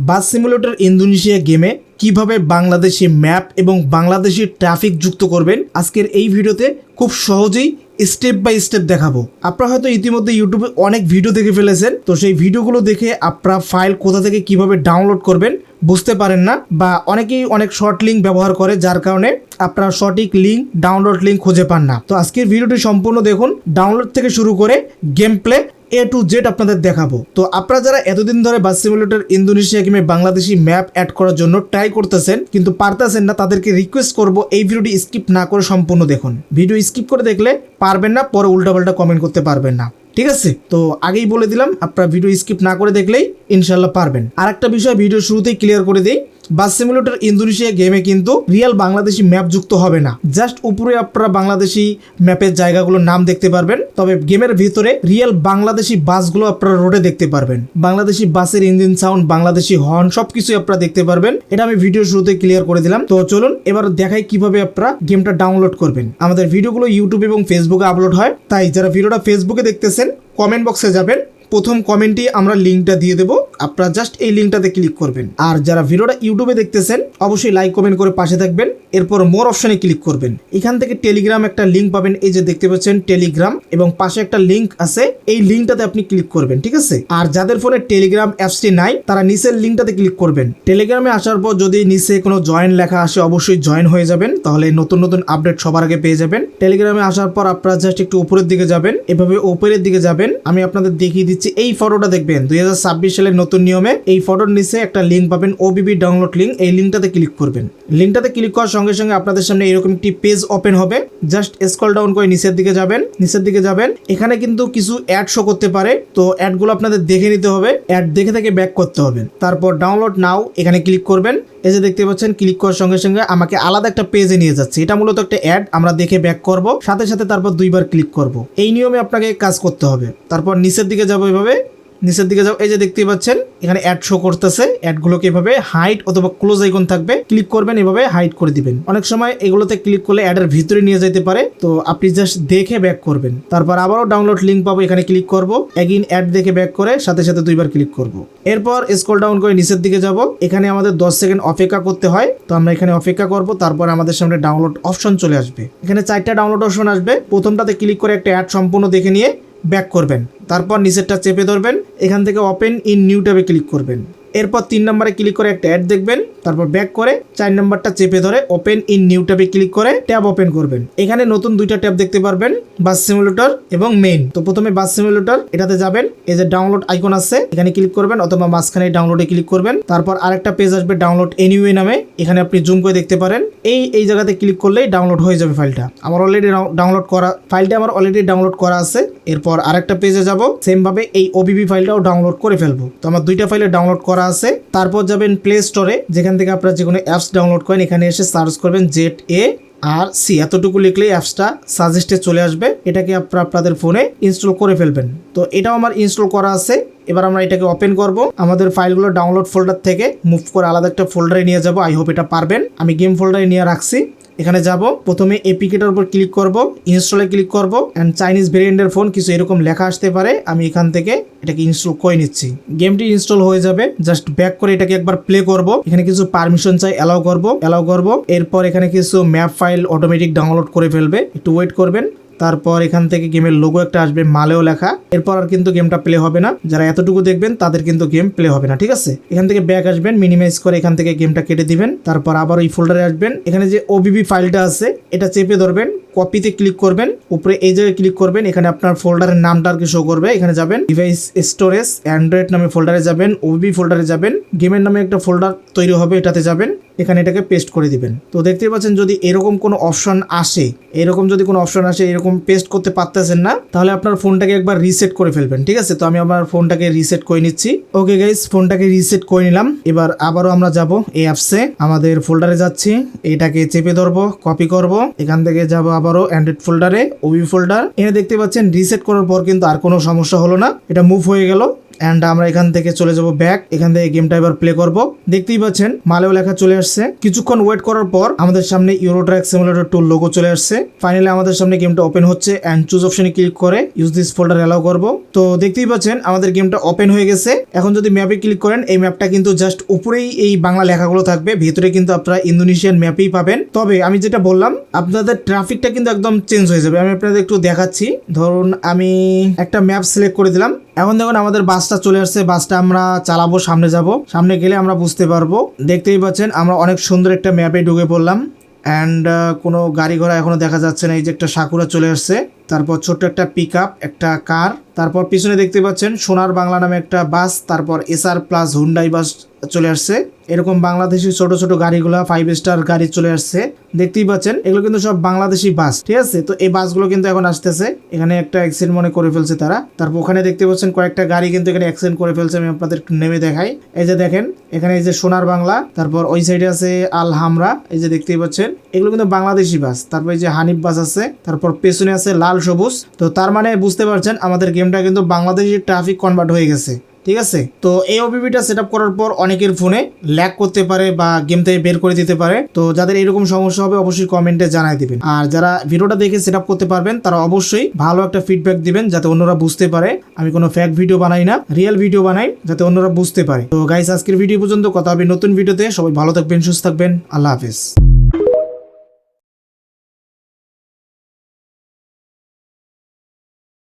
বাস simulator Indonesia গেমে কিভাবে Bangladeshi map এবং বাংলাদেশি ট্রাফিক যুক্ত করবেন আজকের এই ভিডিওতে খুব সহজেই স্টেপ বাই স্টেপ দেখাবো। আপনারা হয়তো ইতিমধ্যে ইউটিউবে অনেক ভিডিও দেখে ফেলেছেন, তো সেই ভিডিওগুলো দেখে আপনারা ফাইল কোথা থেকে কিভাবে ডাউনলোড করবেন বুঝতে পারেন না, বা অনেকেই অনেক শর্ট লিঙ্ক ব্যবহার করে, যার কারণে আপনারা সঠিক লিঙ্ক ডাউনলোড লিঙ্ক খুঁজে পান না। তো আজকের ভিডিওটি সম্পূর্ণ দেখুন, ডাউনলোড থেকে শুরু করে game play A to Z আপনাদের দেখাবো। তো আপনারা যারা এতদিন ধরে বাস সিমুলেটর ইন্দোনেশিয়া গেমে বাংলাদেশি ম্যাপ অ্যাড করার জন্য ট্রাই করতেছেন কিন্তু পারতেছেন না, তাদেরকে রিকোয়েস্ট করব এই ভিডিওটি স্কিপ না করে সম্পূর্ণ দেখুন। ভিডিও স্কিপ করে দেখলে পারবেন না, পরে উল্টাপাল্টা কমেন্ট করতে পারবেন না, ঠিক আছে? তো আগেই বলে দিলাম, আপনারা ভিডিও স্কিপ না করে দেখলেই ইনশাল্লাহ পারবেন। আর একটা বিষয় ভিডিও শুরুতেই ক্লিয়ার করে দিই, বাস সিমুলেটর ইন্দোনেশিয়া গেমে কিন্তু রিয়েল বাংলাদেশি ম্যাপ যুক্ত হবে না। জাস্ট উপরে আপনারা বাংলাদেশি ম্যাপের জায়গাগুলোর নাম দেখতে পারবেন, তবে গেমের ভিতরে রিয়েল বাংলাদেশি বাসগুলো আপনারা রোডে দেখতে পারবেন। বাংলাদেশি বাসের ইঞ্জিন সাউন্ড, বাংলাদেশি হর্ন সবকিছুই আপনারা দেখতে পারবেন। এটা আমি ভিডিও শুরুতে ক্লিয়ার করে দিলাম। তো চলুন এবার দেখাই কিভাবে আপনারা গেমটা ডাউনলোড করবেন। আমাদের ভিডিওগুলো ইউটিউব এবং ফেসবুকে আপলোড হয়, তাই যারা ভিডিওটা ফেসবুকে দেখতেছেন কমেন্ট বক্সে যাবেন, প্রথম কমেন্টে আমরা লিঙ্কটা দিয়ে দেবো, আপনারা জাস্ট এই লিঙ্কটাতে ক্লিক করবেন। আর যারা ভিডিওটা ইউটিউবে দেখতেছেন অবশ্যই লাইক কমেন্ট করে পাশে থাকবেন, এরপর মোর অপশনে ক্লিক করবেন। এখান থেকে টেলিগ্রাম একটা লিঙ্ক পাবেন, এই যে দেখতে পাচ্ছেন টেলিগ্রাম, এবং পাশে একটা লিঙ্ক আছে, এই লিঙ্কটাতে আপনি ক্লিক করবেন, ঠিক আছে? আর যাদের ফোনে টেলিগ্রাম অ্যাপসটি নাই তারা নিচের লিঙ্কটাতে ক্লিক করবেন। টেলিগ্রামে আসার পর যদি নিচে কোনো জয়েন লেখা আসে অবশ্যই জয়েন হয়ে যাবেন, তাহলে নতুন নতুন আপডেট সবার আগে পেয়ে যাবেন। টেলিগ্রামে আসার পর আপনারা জাস্ট একটু উপরের দিকে যাবেন, এভাবে উপরের দিকে যাবেন। আমি আপনাদের দেখিয়ে দিচ্ছি, এই ফটোটা দেখবেন 2026 সালের নতুন নিয়মে এই ফটোর নিচে একটা লিঙ্ক পাবেন, ওবিবি ডাউনলোড লিঙ্ক, এই লিঙ্কটাতে ক্লিক করবেন। লিঙ্কটাতে ক্লিক করার সঙ্গে সঙ্গে আপনাদের সামনে এরকম একটি পেজ ওপেন হবে। জাস্ট স্ক্রল ডাউন করে নিচের দিকে যাবেন, এখানে কিন্তু কিছু অ্যাড শো করতে পারে, তো অ্যাডগুলো আপনাদের দেখে নিতে হবে, অ্যাড দেখে থেকে ব্যাক করতে হবে। তারপর ডাউনলোড নাও এখানে ক্লিক করবেন। এই যে দেখতে পাচ্ছেন, ক্লিক করার সঙ্গে সঙ্গে আমাকে আলাদা একটা পেজে নিয়ে যাচ্ছে। এটা মূলত একটা অ্যাড, আমরা দেখে ব্যাক করব, সাথে সাথে তারপর দুইবার ক্লিক করব। এই নিয়মে আপনাকে কাজ করতে হবে। তারপর নিচের দিকে যাবো, এভাবে নিচের দিকে যাও, এই যে দেখতে পাচ্ছেন এখানে অ্যাড শো করতেছে। অ্যাডগুলোকে এভাবে হাইড অথবা ক্লোজ আইকন থাকবে, ক্লিক করবেন, এভাবে হাইড করে দিবেন। অনেক সময় এগুলোতে ক্লিক করলে অ্যাডের ভিতরে নিয়ে যেতে পারে, তো আপনি জাস্ট দেখে ব্যাক করবেন। তারপর আবারও ডাউনলোড লিঙ্ক পাবো, এখানে ক্লিক করব, এগেইন অ্যাড দেখে ব্যাক করে সাথে সাথে দুইবার ক্লিক করব। এরপর স্ক্রল ডাউন করে নিচের দিকে যাব, এখানে আমাদের 10 সেকেন্ড অপেক্ষা করতে হয়, তো আমরা এখানে অপেক্ষা করব। তারপর আমাদের সামনে ডাউনলোড অপশন চলে আসবে, এখানে 4টা ডাউনলোড অপশন আসবে। প্রথমটাতে ক্লিক করে একটা অ্যাড সম্পূর্ণ দেখে নিয়ে ব্যাক করবেন। তারপর নিচেরটা চেপে ধরবেন, এখান থেকে ওপেন ইন নিউ ট্যাবে ক্লিক করবেন। এরপর 3 নম্বরে ক্লিক করে একটা অ্যাড দেখবেন, তারপর ব্যাক করে 4 নম্বরটা চেপে ধরে ওপেন ইন নিউ ট্যাবে ক্লিক করে ট্যাব ওপেন করবেন। এখানে নতুন 2টা ট্যাব দেখতে পারবেন, বাস সিমুলেটর এবং মেইন। তো প্রথমে বাস সিমুলেটর, এটাতে যাবেন, এই যে ডাউনলোড আইকন আছে এখানে ক্লিক করবেন, অথবা মাঝখানে ডাউনলোডে ক্লিক করবেন। তারপর আরেকটা পেজ আসবে ডাউনলোড এনিওয়ে নামে, এখানে আপনি জুম করে দেখতে পারেন। এই জায়গাতে ক্লিক করলেই ডাউনলোড হয়ে যাবে ফাইলটা। আমার অলরেডি ডাউনলোড করা আছে। এরপর আরেকটা পেজে যাব, সেম ভাবে এই ওবিবি ফাইলটাও ডাউনলোড করে ফেলবো। তো আমার 2টা ফাইলে ডাউনলোড করা আছে। তারপর যাবেন প্লে স্টোরে, যেখান থেকে আপনারা যে কোনো অ্যাপস ডাউনলোড করেন, এখানে এসে সার্চ করবেন ZARC, এতটুকু লিখলেই অ্যাপসটা সাজেস্টে চলে আসবে। এটাকে আপনারা আপনাদের ফোনে ইনস্টল করে ফেলবেন। তো এটাও আমার ইনস্টল করা আছে। এবার আমরা এটাকে ওপেন করব, আমাদের ফাইলগুলো ডাউনলোড ফোল্ডার থেকে মুভ করে আলাদা একটা ফোল্ডারে নিয়ে যাব। আই হোপ এটা পারবেন। আমি গেম ফোল্ডারে নিয়ে রাখছি। এখানে যাব, প্রথমে এপিকেটার উপর ক্লিক করব, ইনস্টলে ক্লিক করব, অ্যান্ড চাইনিজ ভেরিয়েন্টের ফোন কিছু এরকম লেখা আসতে পারে। আমি এখান থেকে এটাকে ইনস্টল করে নিচ্ছি। গেমটি ইনস্টল হয়ে যাবে, জাস্ট ব্যাক করে এটাকে একবার প্লে করব। এখানে কিছু পারমিশন চাই, অ্যালাউ করব। এরপর এখানে কিছু ম্যাপ ফাইল অটোমেটিক ডাউনলোড করে ফেলবে, একটু ওয়েট করবেন। তারপর এখান থেকে গেমের লোগো একটা আসবে, মালেও লেখা। এরপর আর কিন্তু গেমটা প্লে হবে না, যারা এতটুকু দেখবেন তাদের কিন্তু গেম প্লে হবে না, ঠিক আছে? এখান থেকে ব্যাক আসবেন, মিনিমাইজ করে এখান থেকে গেমটা কেটে দিবেন। তারপর আবার ওই ফোল্ডারে আসবেন, এখানে যে ওবিবি ফাইলটা আছে এটা চেপে ধরবেন, কপিতে ক্লিক করবেন, উপরে এই জায়গায় ক্লিক করবেন, এখানে আপনার ফোল্ডারের নামটা আর কি শো করবে। এখানে যাবেন, ডিভাইস স্টোরেজ অ্যান্ড্রয়েড নামে ফোল্ডারে যাবেন, ওবিবি ফোল্ডারে যাবেন, গেমের নামে একটা ফোল্ডার তৈরি হবে, এটাতে যাবেন, এখানে এটাকে পেস্ট করে দিবেন। তো দেখতে পাচ্ছেন যদি এরকম কোনো অপশন আসে, এরকম পেস্ট করতে পারতেছেন না, তাহলে আপনার ফোনটাকে একবার রিসেট করে ফেলবেন, ঠিক আছে? তো আমি আমার ফোনটাকে রিসেট করে নিচ্ছি। ওকে গাইস, ফোনটাকে রিসেট করে নিলাম। এবার আবারও আমরা যাব এই অ্যাপসে, আমাদের ফোল্ডারে যাচ্ছি, এটাকে চেপে ধরবো, কপি করব, এখান থেকে যাব আবারও অ্যান্ড্রয়েড ফোল্ডারে, ওবি ফোল্ডার। এখানে দেখতে পাচ্ছেন রিসেট করার পর কিন্তু আর কোনো সমস্যা হলো না, এটা মুভ হয়ে গেল। অ্যান্ড আমরা এখান থেকে চলে যাব ব্যাক। এখান থেকে গেমটা এবার প্লে করব। দেখতেই পাচ্ছেন মালেও লেখা চলে আসছে। কিছুক্ষণ ওয়েট করার পর আমাদের সামনে ইউরো ট্রাক সিমুলেটর 2 লোগো চলে আসছে। ফাইনালি আমাদের সামনে গেমটা ওপেন হচ্ছে অ্যান্ড চুজ অপশনে ক্লিক করে ইউজ দিস ফোল্ডার অ্যালাউ করব। তো দেখতেই পাচ্ছেন আমাদের গেমটা ওপেন হয়ে গেছে। এখন যদি ম্যাপে ক্লিক করেন, এই ম্যাপটা কিন্তু জাস্ট উপরেই এই বাংলা লেখাগুলো থাকবে, ভিতরে কিন্তু আপনারা ইন্দোনেশিয়ান ম্যাপেই পাবেন। তবে আমি যেটা বললাম, আপনাদের ট্রাফিকটা কিন্তু একদম চেঞ্জ হয়ে যাবে। আমি আপনাদের একটু দেখাচ্ছি। ধরুন আমি একটা ম্যাপ সিলেক্ট করে দিলাম। এখন দেখুন আমাদের বাসটা চলে আসছে। বাসটা আমরা চালাবো, সামনে যাব। সামনে গেলে আমরা বুঝতে পারবো। দেখতেই পাচ্ছেন আমরা অনেক সুন্দর একটা ম্যাপে ঢুকে পড়লাম। অ্যান্ড কোনো গাড়ি ঘোড়া এখনো দেখা যাচ্ছে না। এই যে একটা সাকুরা চলে আসছে, তারপর ছোট্ট একটা পিক আপ, একটা কার, তারপর পিছনে দেখতে পাচ্ছেন সোনার বাংলা নামে একটা বাস, তারপর এসআর প্লাস হুন্ডাই বাস চলে আসছে। এরকম বাংলাদেশি ছোট ছোট গাড়িগুলো 5 স্টার গাড়ি চলে আসছে। দেখতেই পাচ্ছেন এগুলো কিন্তু সব বাংলাদেশি বাস, ঠিক আছে। তো এই বাসগুলো কিন্তু এখন আসতেছে। এখানে একটা অ্যাক্সিডেন্ট মনে করে ফেলছে তারা। তারপর ওখানে দেখতে পাচ্ছেন কয়েকটা গাড়ি কিন্তু এখানে অ্যাক্সিডেন্ট করে ফেলছে। আমি আপনাদের নেমে দেখাই। এই যে দেখেন এখানে এই যে সোনার বাংলা, তারপর ওই সাইডে আছে আল হামরা, এই যে দেখতেই পাচ্ছেন এগুলো কিন্তু বাংলাদেশি বাস। তারপর এই যে হানিফ বাস আছে, তারপর পেছনে আছে লাল সবুজ। তো তার মানে বুঝতে পারছেন আমাদের গেমটা কিন্তু বাংলাদেশি ট্রাফিক কনভার্ট হয়ে গেছে, ঠিক আছে। তো এই ওবিপিটা সেট আপ করার পর অনেকের ফোনে ল্যাগ করতে পারে বা গেম থেকে বের করে দিতে পারে। তো যাদের এরকম সমস্যা হবে অবশ্যই কমেন্টে জানাই দিবেন। আর যারা ভিডিওটা দেখে সেট আপ করতে পারবেন তারা অবশ্যই ভালো একটা ফিডব্যাক দিবেন, যাতে অন্যরা বুঝতে পারে আমি কোনো ফেক ভিডিও বানাই না, রিয়েল ভিডিও বানাই, যাতে অন্যরা বুঝতে পারে। তো গাইস আজকের ভিডিও পর্যন্ত, কথা হবে নতুন ভিডিওতে। সবাই ভালো থাকবেন, সুস্থ থাকবেন। আল্লাহ হাফেজ।